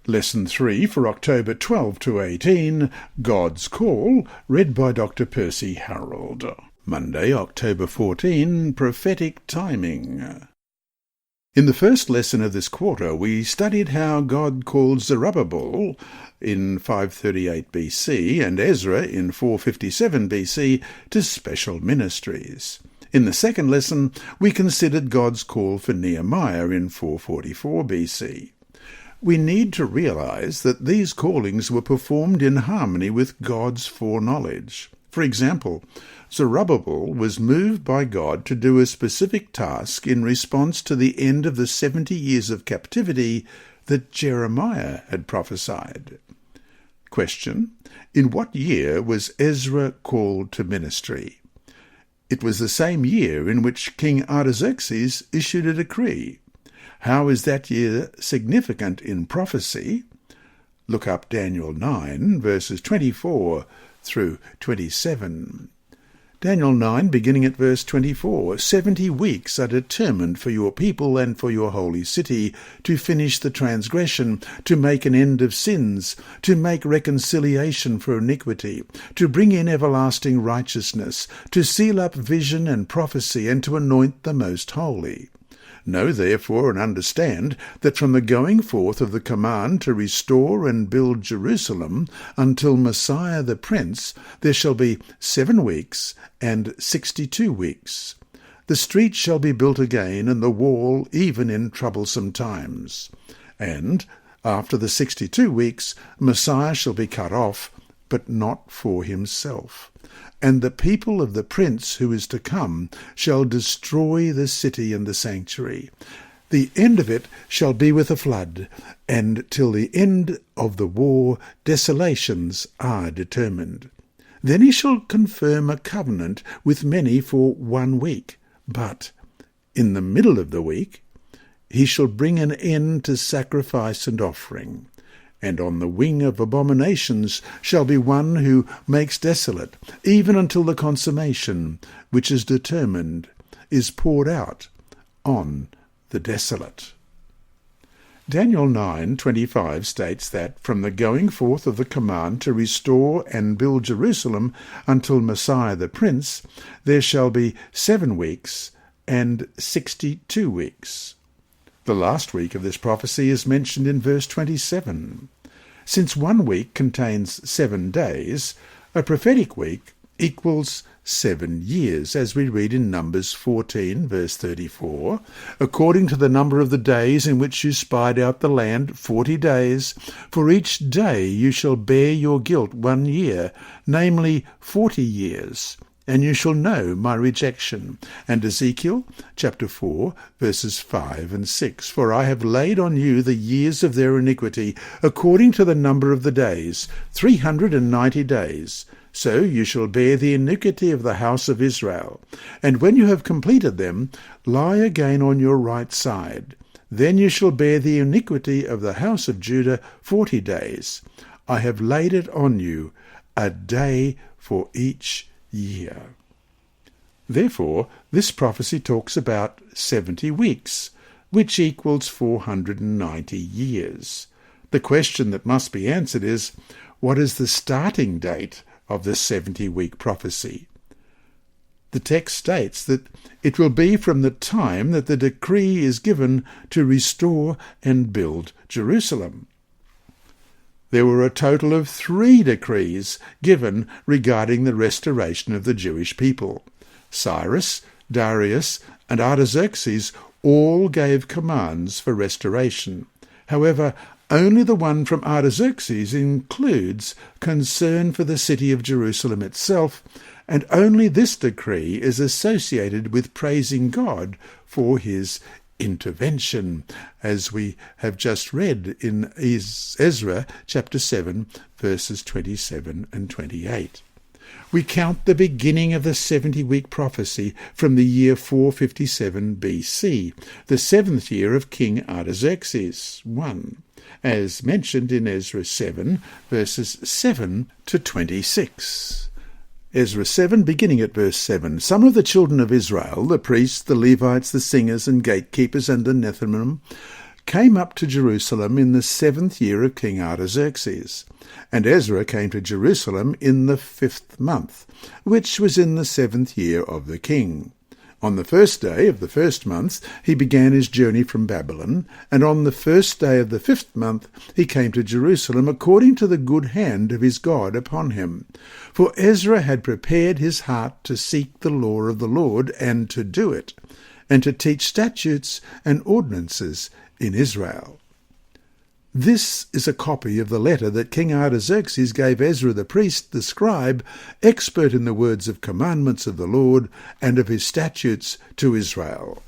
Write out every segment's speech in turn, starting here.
Lesson 3 for October 12 to 18, God's Call, read by Dr. Percy Harold. Monday, October 14, Prophetic Timing. In the first lesson of this quarter, we studied how God called Zerubbabel in 538 BC and Ezra in 457 BC to special ministries. In the second lesson, we considered God's call for Nehemiah in 444 BC. We need to realize that these callings were performed in harmony with God's foreknowledge. For example, Zerubbabel was moved by God to do a specific task in response to the end of the 70 years of captivity that Jeremiah had prophesied. Question: in what year was Ezra called to ministry? It was the same year in which King Artaxerxes issued a decree. How is that year significant in prophecy? Look up Daniel 9, verses 24 through 27. Daniel 9, beginning at verse 24, 70 weeks are determined for your people and for your holy city, to finish the transgression, to make an end of sins, to make reconciliation for iniquity, to bring in everlasting righteousness, to seal up vision and prophecy, and to anoint the most holy. Know therefore and understand that from the going forth of the command to restore and build Jerusalem until Messiah the Prince, there shall be 7 weeks and 62 weeks. The street shall be built again, and the wall even in troublesome times. And after the 62 weeks, Messiah shall be cut off, but not for himself. And the people of the prince who is to come shall destroy the city and the sanctuary. The end of it shall be with a flood, and till the end of the war desolations are determined. Then he shall confirm a covenant with many for 1 week, but in the middle of the week he shall bring an end to sacrifice and offering. And on the wing of abominations shall be one who makes desolate, even until the consummation, which is determined, is poured out on the desolate. Daniel 9:25 states that from the going forth of the command to restore and build Jerusalem until Messiah the Prince, there shall be 7 weeks and 62 weeks. The last week of this prophecy is mentioned in verse 27. Since 1 week contains 7 days, a prophetic week equals 7 years, as we read in Numbers 14, verse 34. According to the number of the days in which you spied out the land, 40 days, for each day you shall bear your guilt 1 year, namely 40 years. And you shall know my rejection. And Ezekiel chapter 4, verses 5 and 6. For I have laid on you the years of their iniquity, according to the number of the days, 390 days. So you shall bear the iniquity of the house of Israel. And when you have completed them, lie again on your right side. Then you shall bear the iniquity of the house of Judah 40 days. I have laid it on you, a day for each year. Therefore, this prophecy talks about 70 weeks, which equals 490 years. The question that must be answered is, what is the starting date of the 70-week prophecy? The text states that it will be from the time that the decree is given to restore and build Jerusalem. There were a total of 3 decrees given regarding the restoration of the Jewish people. Cyrus, Darius, and Artaxerxes all gave commands for restoration. However, only the one from Artaxerxes includes concern for the city of Jerusalem itself, and only this decree is associated with praising God for his intervention, as we have just read in Ezra chapter 7, verses 27 and 28. We count the beginning of the 70-week prophecy from the year 457 BC, the 7th year of King Artaxerxes I, as mentioned in Ezra 7, verses 7 to 26. Ezra 7, beginning at verse 7. Some of the children of Israel, the priests, the Levites, the singers and gatekeepers, and the Nethinim, came up to Jerusalem in the 7th year of King Artaxerxes. And Ezra came to Jerusalem in the 5th month, which was in the 7th year of the king. On the 1st day of the 1st month he began his journey from Babylon, and on the 1st day of the 5th month he came to Jerusalem according to the good hand of his God upon him. For Ezra had prepared his heart to seek the law of the Lord, and to do it, and to teach statutes and ordinances in Israel. This is a copy of the letter that King Artaxerxes gave Ezra the priest, the scribe, expert in the words of commandments of the Lord and of his statutes, to Israel.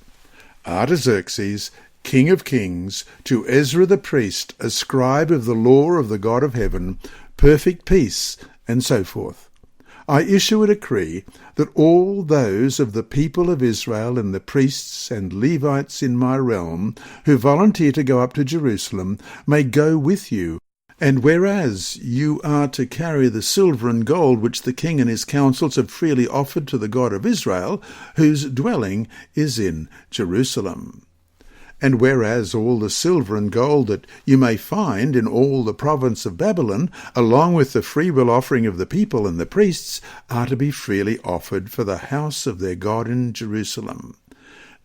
Artaxerxes, King of kings, to Ezra the priest, a scribe of the law of the God of heaven, perfect peace, and so forth. I issue a decree that all those of the people of Israel and the priests and Levites in my realm who volunteer to go up to Jerusalem may go with you. And whereas you are to carry the silver and gold which the king and his councils have freely offered to the God of Israel, whose dwelling is in Jerusalem. And whereas all the silver and gold that you may find in all the province of Babylon, along with the freewill offering of the people and the priests, are to be freely offered for the house of their God in Jerusalem.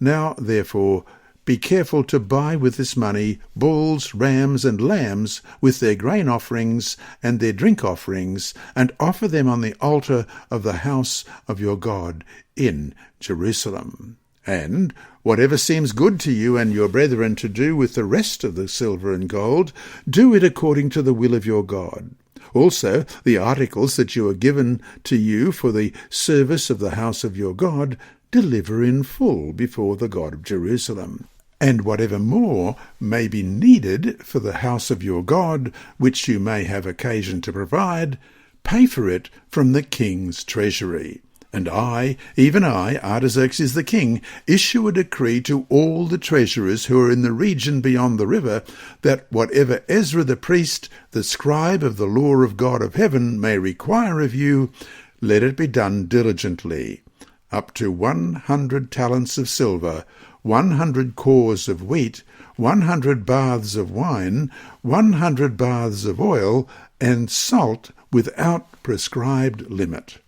Now, therefore, be careful to buy with this money bulls, rams, and lambs, with their grain offerings and their drink offerings, and offer them on the altar of the house of your God in Jerusalem. And whatever seems good to you and your brethren to do with the rest of the silver and gold, do it according to the will of your God. Also, the articles that you are given to you for the service of the house of your God, deliver in full before the God of Jerusalem. And whatever more may be needed for the house of your God, which you may have occasion to provide, pay for it from the king's treasury. And I, even I, Artaxerxes the king, issue a decree to all the treasurers who are in the region beyond the river, that whatever Ezra the priest, the scribe of the law of God of heaven, may require of you, let it be done diligently, up to 100 talents of silver, 100 cores of wheat, 100 baths of wine, 100 baths of oil, and salt without prescribed limit.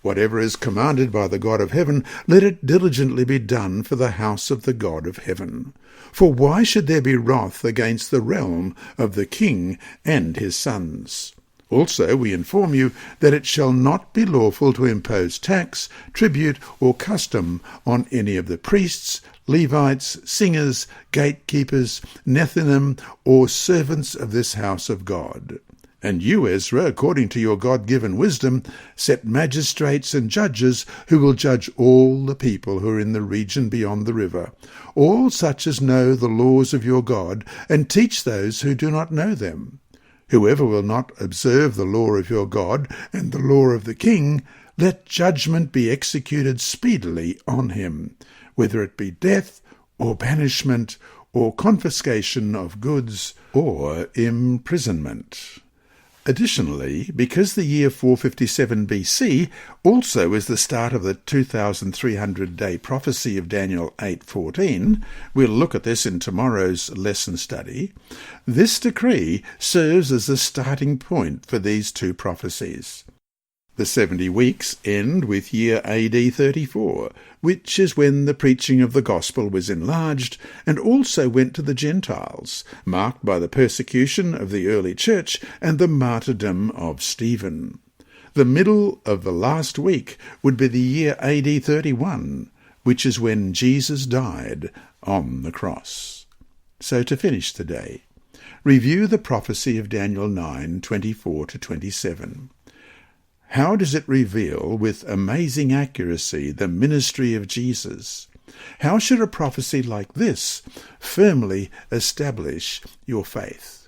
Whatever is commanded by the God of heaven, let it diligently be done for the house of the God of heaven. For why should there be wrath against the realm of the king and his sons? Also we inform you that it shall not be lawful to impose tax, tribute, or custom on any of the priests, Levites, singers, gatekeepers, Nethinim, or servants of this house of God. And you, Ezra, according to your God-given wisdom, set magistrates and judges who will judge all the people who are in the region beyond the river, all such as know the laws of your God, and teach those who do not know them. Whoever will not observe the law of your God and the law of the king, let judgment be executed speedily on him, whether it be death or banishment or confiscation of goods or imprisonment. Additionally, because the year 457 BC also is the start of the 2,300-day prophecy of Daniel 8:14, we'll look at this in tomorrow's lesson study, this decree serves as the starting point for these two prophecies. The 70 weeks end with year AD 34, which is when the preaching of the gospel was enlarged and also went to the Gentiles, marked by the persecution of the early church and the martyrdom of Stephen. The middle of the last week would be the year AD 31, which is when Jesus died on the cross. So to finish today, review the prophecy of Daniel 9:24-27. How does it reveal with amazing accuracy the ministry of Jesus? How should a prophecy like this firmly establish your faith?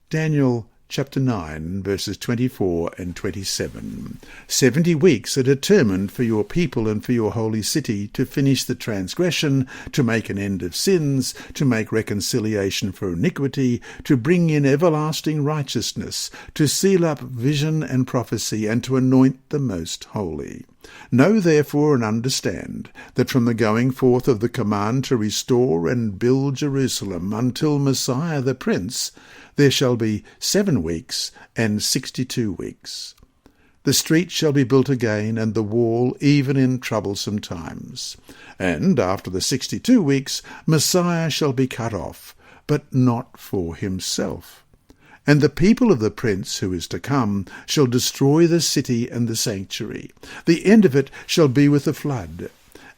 Daniel chapter 9, verses 24 and 27. 70 weeks are determined for your people and for your holy city to finish the transgression, to make an end of sins, to make reconciliation for iniquity, to bring in everlasting righteousness, to seal up vision and prophecy, and to anoint the most holy. Know therefore and understand that from the going forth of the command to restore and build Jerusalem until Messiah the Prince, there shall be 7 weeks and 62 weeks. The street shall be built again, and the wall, even in troublesome times. And after the 62 weeks, Messiah shall be cut off, but not for himself. And the people of the prince who is to come shall destroy the city and the sanctuary. The end of it shall be with the flood.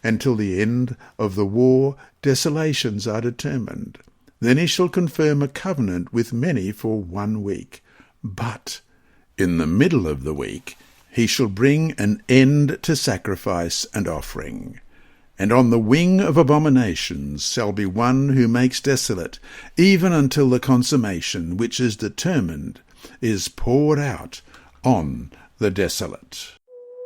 And till the end of the war desolations are determined. Then he shall confirm a covenant with many for 1 week. But in the middle of the week he shall bring an end to sacrifice and offering. And on the wing of abominations shall be one who makes desolate, even until the consummation which is determined is poured out on the desolate.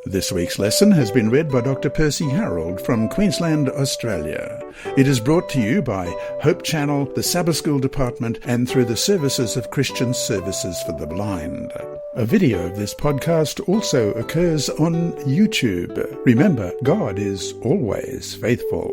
This week's lesson has been read by Dr. Percy Harold from Queensland, Australia. It is brought to you by Hope Channel, the Sabbath School Department, and through the services of Christian Services for the Blind. A video of this podcast also occurs on YouTube. Remember, God is always faithful.